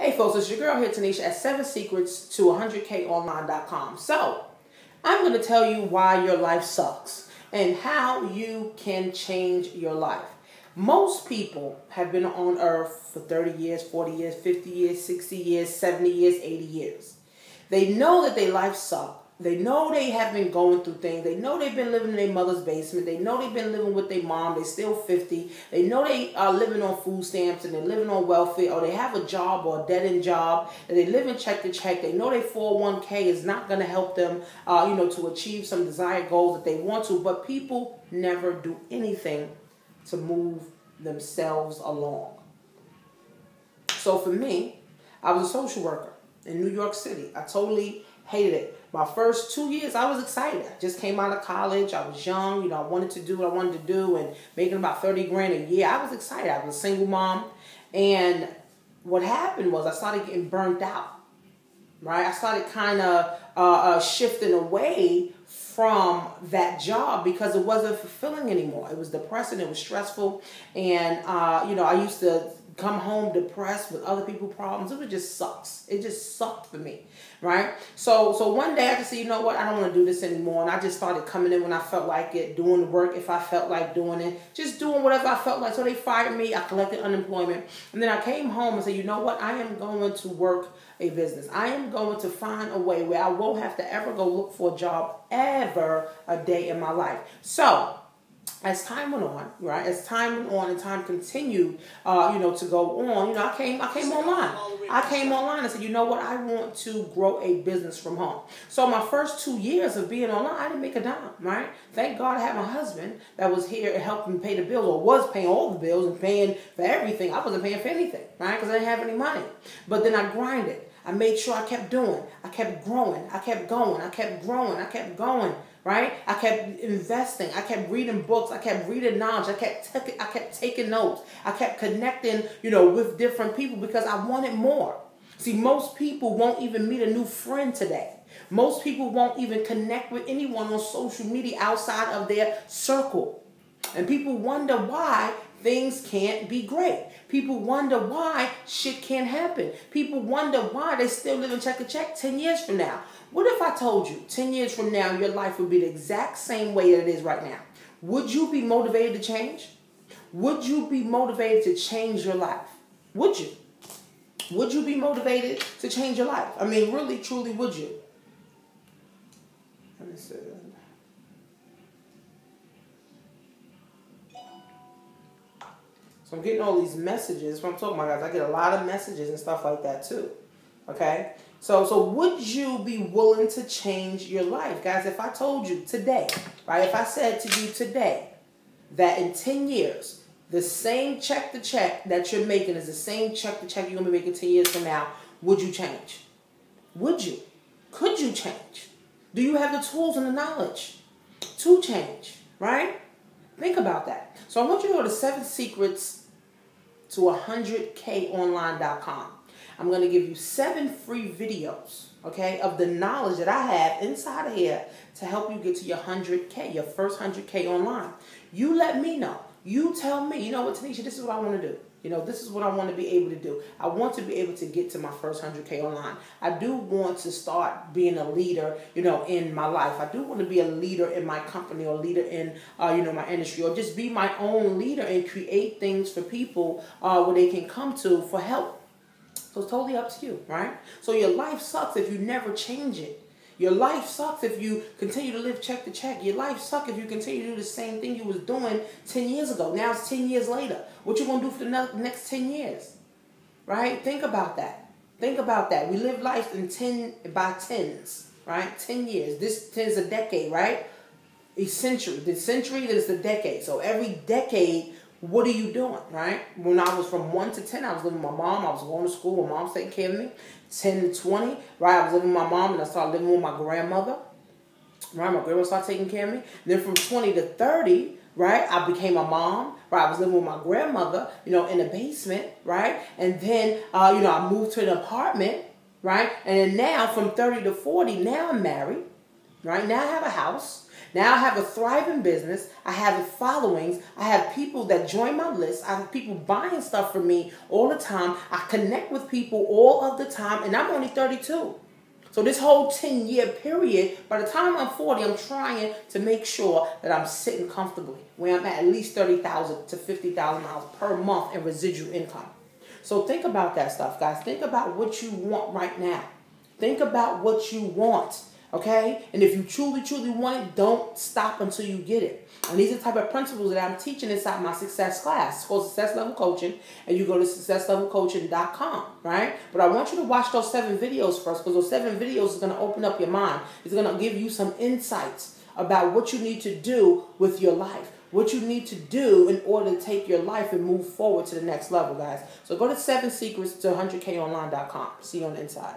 Hey folks, it's your girl here, Tanisha, at 7 Secrets to 100KOnline.com. So, I'm going to tell you why your life sucks and how you can change your life. Most people have been on earth for 30 years, 40 years, 50 years, 60 years, 70 years, 80 years. They know that their life sucks. They know they have been going through things. They know they've been living in their mother's basement. They know they've been living with their mom. They're still 50. They know they are living on food stamps and they're living on welfare, or they have a job or a dead-end job, and they live in check to check. They know their 401k is not going to help them, to achieve some desired goals that they want to, but people never do anything to move themselves along. So for me, I was a social worker in New York City. I totally hated it. My first 2 years, I was excited. I just came out of college. I was young. I wanted to do what I wanted to do and making about 30 grand a year. I was excited. I was a single mom. And what happened was I started getting burnt out, right? I started kind of shifting away from that job because it wasn't fulfilling anymore. It was depressing. It was stressful. And, I used to come home depressed with other people's problems. It just sucks. It just sucked for me, right? So one day I just said, you know what? I don't want to do this anymore. And I just started coming in when I felt like it, doing the work if I felt like doing it, just doing whatever I felt like. So they fired me. I collected unemployment. And then I came home and said, you know what? I am going to work a business. I am going to find a way where I won't have to ever go look for a job ever a day in my life. So as time went on, right? As time went on and time continued, to go on, I came online. I came online and said, you know what? I want to grow a business from home. So my first 2 years of being online, I didn't make a dime, right? Thank God I had my husband that was here and helped me pay the bills, or was paying all the bills and paying for everything. I wasn't paying for anything, right? Because I didn't have any money. But then I grinded. I made sure I kept doing. I kept growing. I kept going. I kept growing. I kept going. Right? I kept investing. I kept reading books. I kept reading knowledge. I kept taking notes. I kept connecting, with different people because I wanted more. See, most people won't even meet a new friend today. Most people won't even connect with anyone on social media outside of their circle. And people wonder why things can't be great. People wonder why shit can't happen. People wonder why they still live in check to check 10 years from now. What if I told you 10 years from now your life would be the exact same way that it is right now? Would you be motivated to change? Would you be motivated to change your life? Would you? Would you be motivated to change your life? I mean, really, truly, would you? Let me see. So I'm getting all these messages. What I'm talking about, guys, I get a lot of messages and stuff like that too. Okay? So would you be willing to change your life? Guys, if I told you today, right, if I said to you today that in 10 years, the same check to check that you're making is the same check to check you're going to be making 10 years from now, would you change? Would you? Could you change? Do you have the tools and the knowledge to change, right? Think about that. So I want you to go to 7 Secrets to 100KOnline.com. I'm going to give you 7 free videos, okay, of the knowledge that I have inside of here to help you get to your 100K, your first 100K online. You let me know. You tell me, you know what, Tanisha, this is what I want to do. This is what I want to be able to do. I want to be able to get to my first 100K online. I do want to start being a leader, in my life. I do want to be a leader in my company, or leader in, my industry, or just be my own leader and create things for people where they can come to for help. So it's totally up to you, right? So your life sucks if you never change it. Your life sucks if you continue to live check to check. Your life sucks if you continue to do the same thing you was doing 10 years ago. Now it's 10 years later. What you going to do for the next 10 years? Right? Think about that. Think about that. We live life in 10 by 10s, right? 10 years. This 10 is a decade, right? A century. The century is the decade. So every decade, what are you doing, right? When I was from 1 to 10, I was living with my mom. I was going to school. My mom's taking care of me. 10 to 20, right? I was living with my mom, and I started living with my grandmother. Right? My grandma started taking care of me. And then from 20 to 30, right, I became a mom. Right? I was living with my grandmother, in the basement, right? And then, I moved to an apartment, right? And then now from 30 to 40, now I'm married, right? Now I have a house. Now I have a thriving business. I have followings. I have people that join my list. I have people buying stuff from me all the time. I connect with people all of the time, and I'm only 32. So this whole 10-year period, by the time I'm 40, I'm trying to make sure that I'm sitting comfortably, where I'm at least $30,000 to $50,000 per month in residual income. So think about that stuff, guys. Think about what you want right now. Think about what you want, okay? And if you truly, truly want it, don't stop until you get it. And these are the type of principles that I'm teaching inside my success class. It's called Success Level Coaching, and you go to successlevelcoaching.com, right? But I want you to watch those 7 videos first, because those 7 videos is going to open up your mind. It's going to give you some insights about what you need to do with your life, what you need to do in order to take your life and move forward to the next level, guys. So go to 7secrets to 100KOnline.com. See you on the inside.